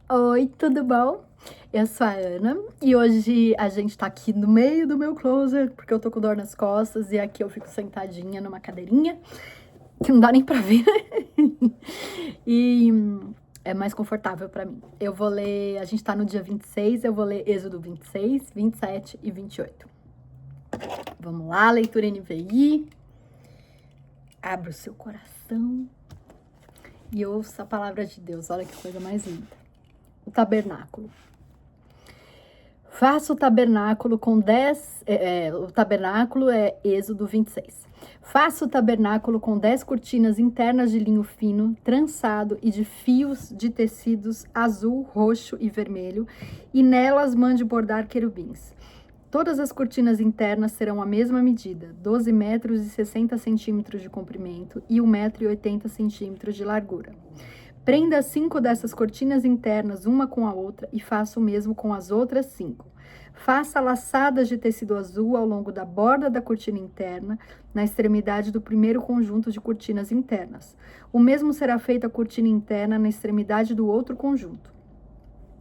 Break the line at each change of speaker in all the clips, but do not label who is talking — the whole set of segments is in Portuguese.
Oi, tudo bom? Eu sou a Ana e hoje a gente tá aqui no meio do meu closet porque eu tô com dor nas costas e aqui eu fico sentadinha numa cadeirinha que não dá nem pra ver e é mais confortável pra mim. Eu vou ler, a gente tá no dia 26, eu vou ler Êxodo 26, 27 e 28. Vamos lá, leitura NVI. Abra o seu coração e ouça a palavra de Deus. Olha que coisa mais linda. O tabernáculo. Faça o tabernáculo com 10... o tabernáculo é Êxodo 26. Faça o tabernáculo com 10 cortinas internas de linho fino, trançado e de fios de tecidos azul, roxo e vermelho, e nelas mande bordar querubins. Todas as cortinas internas serão a mesma medida, 12 metros e 60 centímetros de comprimento e 1 metro e 80 centímetros de largura. Prenda 5 dessas cortinas internas uma com a outra e faça o mesmo com as outras 5. Faça laçadas de tecido azul ao longo da borda da cortina interna, na extremidade do primeiro conjunto de cortinas internas. O mesmo será feito a cortina interna na extremidade do outro conjunto.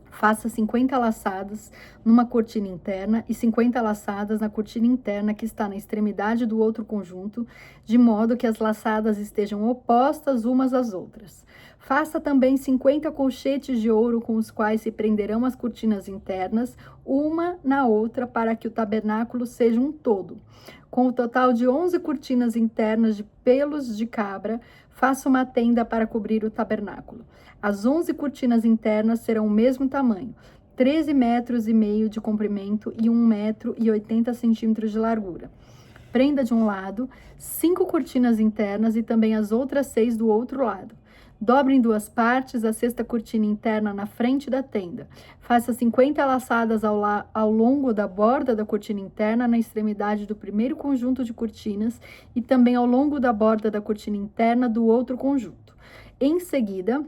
Faça 50 laçadas numa cortina interna e 50 laçadas na cortina interna que está na extremidade do outro conjunto, de modo que as laçadas estejam opostas umas às outras. Faça também 50 colchetes de ouro com os quais se prenderão as cortinas internas, uma na outra, para que o tabernáculo seja um todo. Com o total de 11 cortinas internas de pelos de cabra, faça uma tenda para cobrir o tabernáculo. As 11 cortinas internas serão o mesmo tamanho, 13 metros e meio de comprimento e 1 metro e 80 centímetros de largura. Prenda de um lado 5 cortinas internas e também as outras 6 do outro lado. Dobre em 2 partes a sexta cortina interna na frente da tenda. Faça 50 laçadas ao longo da borda da cortina interna na extremidade do primeiro conjunto de cortinas e também ao longo da borda da cortina interna do outro conjunto. Em seguida,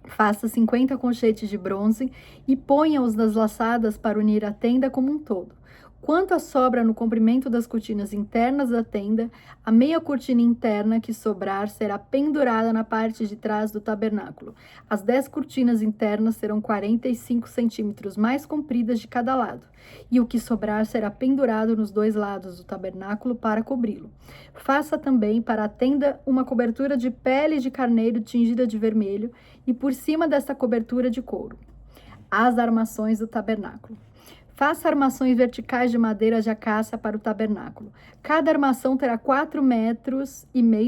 faça 50 colchetes de bronze e ponha-os nas laçadas para unir a tenda como um todo. Quanto à sobra no comprimento das cortinas internas da tenda, a meia cortina interna que sobrar será pendurada na parte de trás do tabernáculo. As 10 cortinas internas serão 45 centímetros mais compridas de cada lado, e o que sobrar será pendurado nos 2 lados do tabernáculo para cobri-lo. Faça também para a tenda uma cobertura de pele de carneiro tingida de vermelho e por cima desta cobertura de couro. As armações do tabernáculo. Faça armações verticais de madeira de acácia para o tabernáculo. Cada armação terá 4,5 metros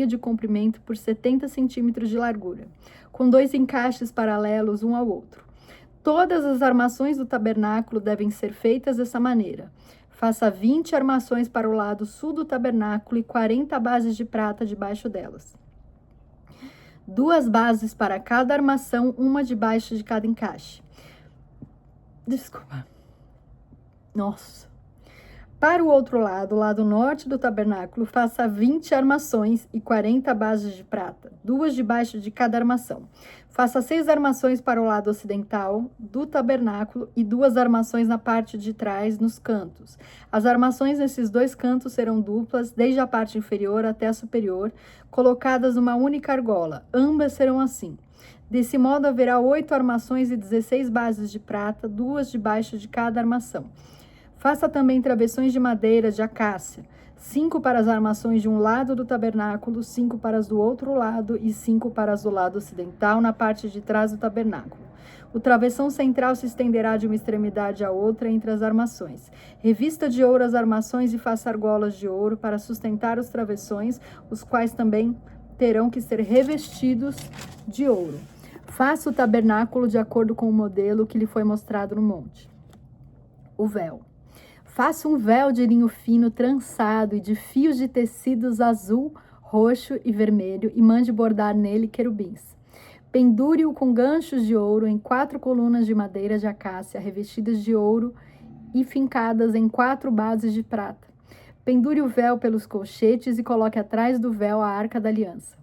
de comprimento por 70 centímetros de largura, com 2 encaixes paralelos um ao outro. Todas as armações do tabernáculo devem ser feitas dessa maneira. Faça 20 armações para o lado sul do tabernáculo e 40 bases de prata debaixo delas. 2 bases para cada armação, uma debaixo de cada encaixe. Nossa. Para o outro lado, o lado norte do tabernáculo, faça 20 armações e 40 bases de prata, 2 debaixo de cada armação. Faça 6 armações para o lado ocidental do tabernáculo e 2 armações na parte de trás, nos cantos. As armações nesses 2 cantos serão duplas, desde a parte inferior até a superior, colocadas numa única argola. Ambas serão assim. Desse modo, haverá 8 armações e 16 bases de prata, 2 debaixo de cada armação. Faça também travessões de madeira de acácia, 5 para as armações de um lado do tabernáculo, 5 para as do outro lado e 5 para as do lado ocidental, na parte de trás do tabernáculo. O travessão central se estenderá de uma extremidade à outra entre as armações. Revista de ouro as armações e faça argolas de ouro para sustentar os travessões, os quais também terão que ser revestidos de ouro. Faça o tabernáculo de acordo com o modelo que lhe foi mostrado no monte. O véu. Faça um véu de linho fino trançado e de fios de tecidos azul, roxo e vermelho e mande bordar nele querubins. Pendure-o com ganchos de ouro em 4 colunas de madeira de acácia revestidas de ouro e fincadas em 4 bases de prata. Pendure o véu pelos colchetes e coloque atrás do véu a arca da aliança.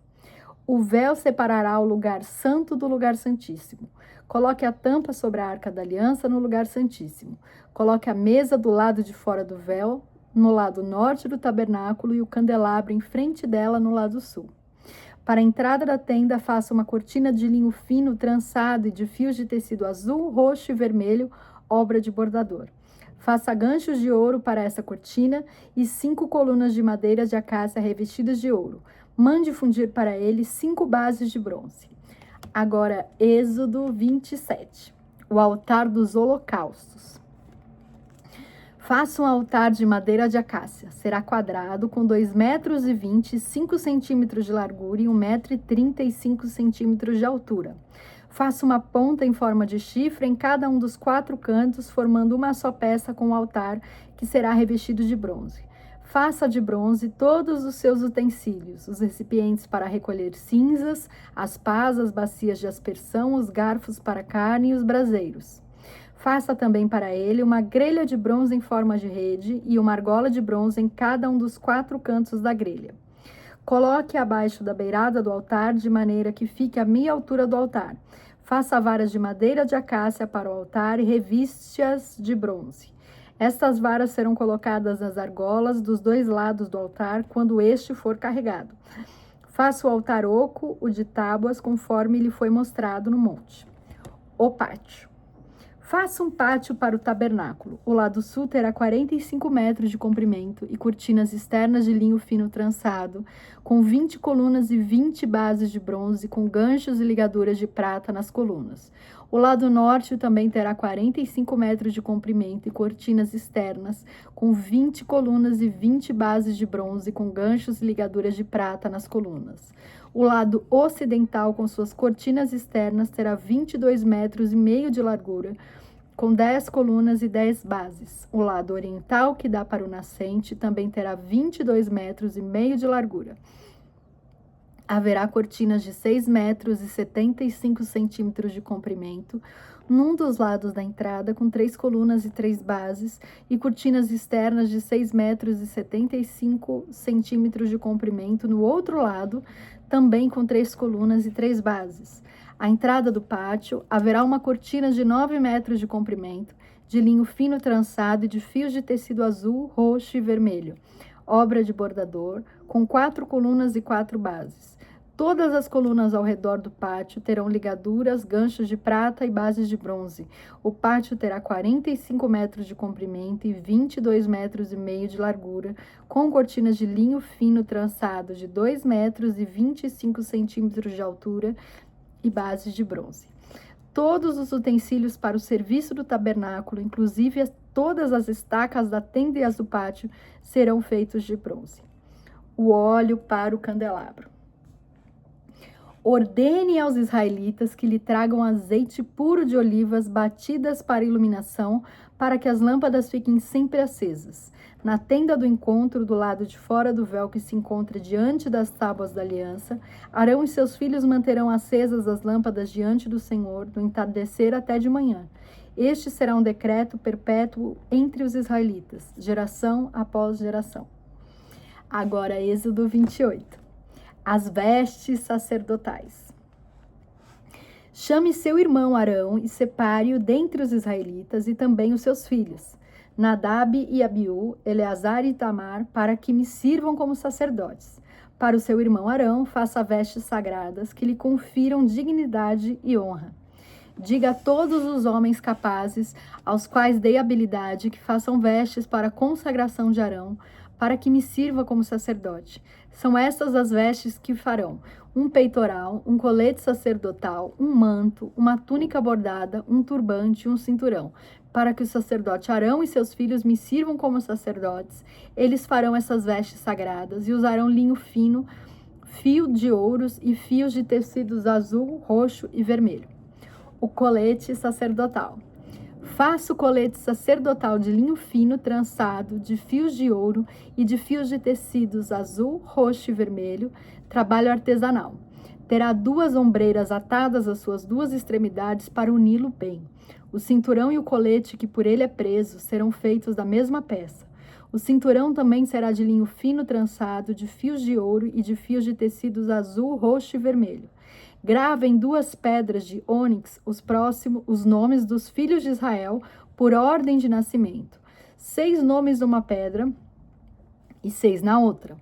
O véu separará o lugar santo do lugar santíssimo. Coloque a tampa sobre a arca da aliança no lugar santíssimo. Coloque a mesa do lado de fora do véu, no lado norte do tabernáculo, e o candelabro em frente dela no lado sul. Para a entrada da tenda, faça uma cortina de linho fino, trançado e de fios de tecido azul, roxo e vermelho, obra de bordador. Faça ganchos de ouro para essa cortina e 5 colunas de madeira de acácia revestidas de ouro. Mande fundir para ele 5 bases de bronze. Agora, Êxodo 27. O altar dos holocaustos. Faça um altar de madeira de acácia. Será quadrado, com 2,20 metros, 5 centímetros de largura e 1,35 centímetros de altura. Faça uma ponta em forma de chifre em cada um dos 4 cantos, formando uma só peça com o altar, que será revestido de bronze. Faça de bronze todos os seus utensílios, os recipientes para recolher cinzas, as pás, as bacias de aspersão, os garfos para carne e os braseiros. Faça também para ele uma grelha de bronze em forma de rede e uma argola de bronze em cada um dos 4 cantos da grelha. Coloque abaixo da beirada do altar, de maneira que fique à meia altura do altar. Faça varas de madeira de acácia para o altar e reviste-as de bronze. Estas varas serão colocadas nas argolas dos 2 lados do altar quando este for carregado. Faça o altar oco, o de tábuas, conforme lhe foi mostrado no monte. O pátio. Faça um pátio para o tabernáculo. O lado sul terá 45 metros de comprimento e cortinas externas de linho fino trançado, com 20 colunas e 20 bases de bronze, com ganchos e ligaduras de prata nas colunas. O lado norte também terá 45 metros de comprimento e cortinas externas, com 20 colunas e 20 bases de bronze, com ganchos e ligaduras de prata nas colunas. O lado ocidental, com suas cortinas externas, terá 22,5 metros de largura, com 10 colunas e 10 bases. O lado oriental, que dá para o nascente, também terá 22,5 metros de largura. Haverá cortinas de 6 metros e 75 centímetros de comprimento num dos lados da entrada, com 3 colunas e 3 bases, e cortinas externas de 6 metros e 75 centímetros de comprimento no outro lado, também com 3 colunas e 3 bases. À entrada do pátio, haverá uma cortina de 9 metros de comprimento, de linho fino trançado e de fios de tecido azul, roxo e vermelho, obra de bordador, com 4 colunas e 4 bases. Todas as colunas ao redor do pátio terão ligaduras, ganchos de prata e bases de bronze. O pátio terá 45 metros de comprimento e 22,5 metros de largura, com cortinas de linho fino trançado de 2 metros e 25 centímetros de altura e bases de bronze. Todos os utensílios para o serviço do tabernáculo, inclusive todas as estacas da tenda e as do pátio, serão feitos de bronze. O óleo para o candelabro. Ordene aos israelitas que lhe tragam azeite puro de olivas batidas para iluminação, para que as lâmpadas fiquem sempre acesas. Na tenda do encontro, do lado de fora do véu que se encontra diante das tábuas da aliança, Arão e seus filhos manterão acesas as lâmpadas diante do Senhor, do entardecer até de manhã. Este será um decreto perpétuo entre os israelitas, geração após geração. Agora, Êxodo 28. As vestes sacerdotais. Chame seu irmão Arão e separe-o dentre os israelitas e também os seus filhos, Nadab e Abiú, Eleazar e Itamar, para que me sirvam como sacerdotes. Para o seu irmão Arão, faça vestes sagradas que lhe confiram dignidade e honra. Diga a todos os homens capazes, aos quais dei habilidade, que façam vestes para a consagração de Arão, para que me sirva como sacerdote. São estas as vestes que farão: um peitoral, um colete sacerdotal, um manto, uma túnica bordada, um turbante e um cinturão. Para que o sacerdote Arão e seus filhos me sirvam como sacerdotes, eles farão essas vestes sagradas e usarão linho fino, fio de ouros e fios de tecidos azul, roxo e vermelho. O colete sacerdotal. Faça o colete sacerdotal de linho fino trançado, de fios de ouro e de fios de tecidos azul, roxo e vermelho, trabalho artesanal. Terá 2 ombreiras atadas às suas 2 extremidades para uni-lo bem. O cinturão e o colete que por ele é preso serão feitos da mesma peça. O cinturão também será de linho fino trançado, de fios de ouro e de fios de tecidos azul, roxo e vermelho. Grava em 2 pedras de ônix os nomes dos filhos de Israel por ordem de nascimento. 6 nomes numa pedra e 6 na outra.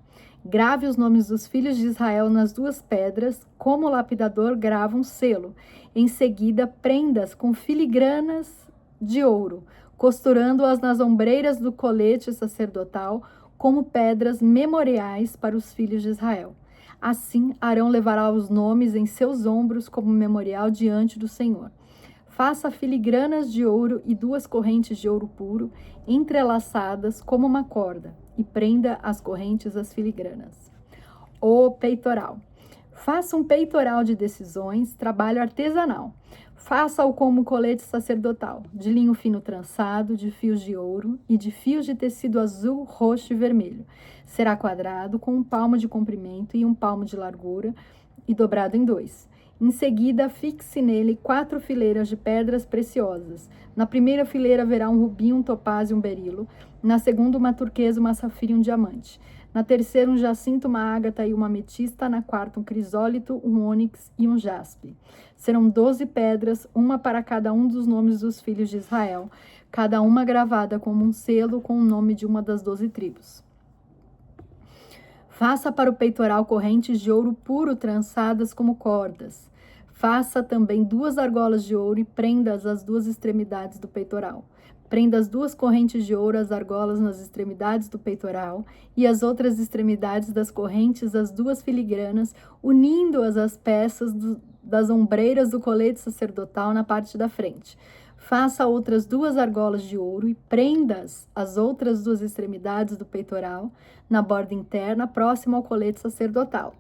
Grave os nomes dos filhos de Israel nas 2 pedras, como o lapidador grava um selo. Em seguida, prenda-as com filigranas de ouro, costurando-as nas ombreiras do colete sacerdotal, como pedras memoriais para os filhos de Israel. Assim, Arão levará os nomes em seus ombros como memorial diante do Senhor. Faça filigranas de ouro e 2 correntes de ouro puro, entrelaçadas como uma corda, e prenda as correntes às filigranas. O peitoral. Faça um peitoral de decisões, trabalho artesanal. Faça-o como colete sacerdotal, de linho fino trançado, de fios de ouro e de fios de tecido azul, roxo e vermelho. Será quadrado, com 1 palmo de comprimento e 1 palmo de largura, e dobrado em 2. Em seguida, fixe nele 4 fileiras de pedras preciosas. Na primeira fileira haverá um rubi, um topázio e um berilo. Na segunda, uma turquesa, uma safira e um diamante. Na terceira, um jacinto, uma ágata e uma ametista. Na quarta, um crisólito, um ônix e um jaspe. Serão 12 pedras, uma para cada um dos nomes dos filhos de Israel, cada uma gravada como um selo com o nome de uma das 12 tribos. Faça para o peitoral correntes de ouro puro trançadas como cordas. Faça também 2 argolas de ouro e prenda-as às 2 extremidades do peitoral. Prenda as 2 correntes de ouro às argolas nas extremidades do peitoral e as outras extremidades das correntes às 2 filigranas, unindo-as às peças das ombreiras do colete sacerdotal na parte da frente. Faça outras 2 argolas de ouro e prenda-as às outras 2 extremidades do peitoral, na borda interna, próxima ao colete sacerdotal.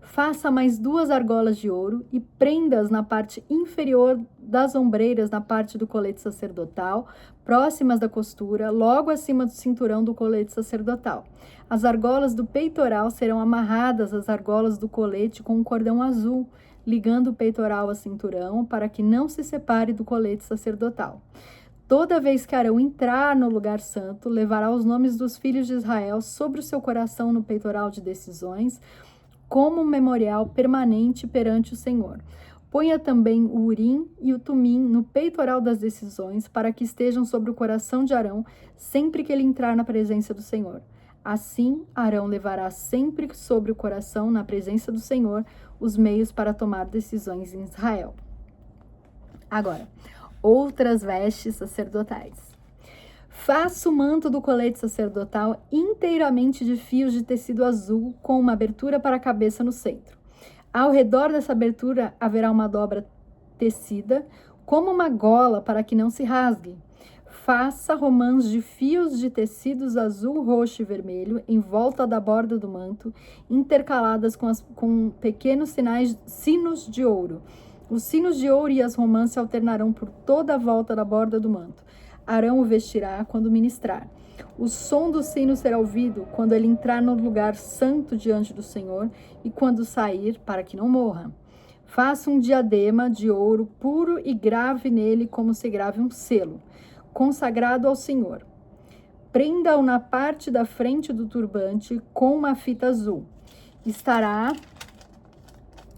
Faça mais 2 argolas de ouro e prenda-as na parte inferior das ombreiras, na parte do colete sacerdotal, próximas da costura, logo acima do cinturão do colete sacerdotal. As argolas do peitoral serão amarradas às argolas do colete com um cordão azul, ligando o peitoral ao cinturão para que não se separe do colete sacerdotal. Toda vez que Arão entrar no lugar santo, levará os nomes dos filhos de Israel sobre o seu coração no peitoral de decisões, como um memorial permanente perante o Senhor. Ponha também o Urim e o Tumim no peitoral das decisões, para que estejam sobre o coração de Arão sempre que ele entrar na presença do Senhor. Assim, Arão levará sempre sobre o coração, na presença do Senhor, os meios para tomar decisões em Israel. Agora, outras vestes sacerdotais. Faça o manto do colete sacerdotal inteiramente de fios de tecido azul, com uma abertura para a cabeça no centro. Ao redor dessa abertura haverá uma dobra tecida, como uma gola, para que não se rasgue. Faça romãs de fios de tecidos azul, roxo e vermelho em volta da borda do manto, intercaladas com pequenos sinos de ouro. Os sinos de ouro e as romãs se alternarão por toda a volta da borda do manto. Arão o vestirá quando ministrar. O som do sino será ouvido quando ele entrar no lugar santo diante do Senhor e quando sair, para que não morra. Faça um diadema de ouro puro e grave nele como se grave um selo, consagrado ao Senhor. Prenda-o na parte da frente do turbante com uma fita azul. Estará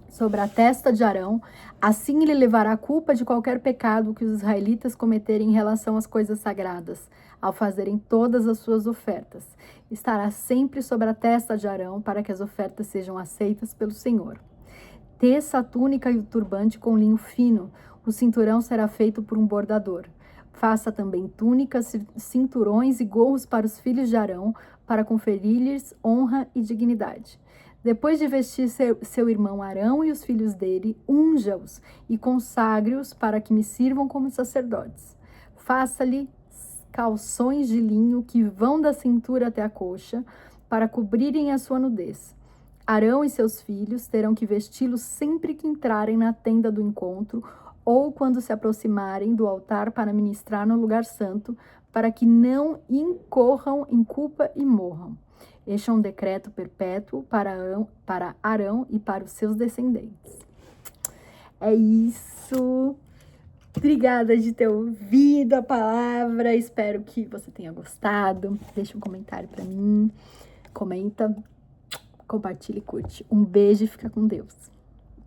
sobre a testa de Arão, assim ele levará a culpa de qualquer pecado que os israelitas cometerem em relação às coisas sagradas, ao fazerem todas as suas ofertas. Estará sempre sobre a testa de Arão, para que as ofertas sejam aceitas pelo Senhor. Teça a túnica e o turbante com linho fino, o cinturão será feito por um bordador. Faça também túnicas, cinturões e gorros para os filhos de Arão, para conferir-lhes honra e dignidade. Depois de vestir seu irmão Arão e os filhos dele, unja-os e consagre-os para que me sirvam como sacerdotes. Faça-lhe calções de linho que vão da cintura até a coxa, para cobrirem a sua nudez. Arão e seus filhos terão que vesti-los sempre que entrarem na tenda do encontro ou quando se aproximarem do altar para ministrar no lugar santo, para que não incorram em culpa e morram. Este é um decreto perpétuo para Arão e para os seus descendentes. É isso. Obrigada de ter ouvido a palavra. Espero que você tenha gostado. Deixa um comentário para mim. Comenta, compartilha e curte. Um beijo e fica com Deus.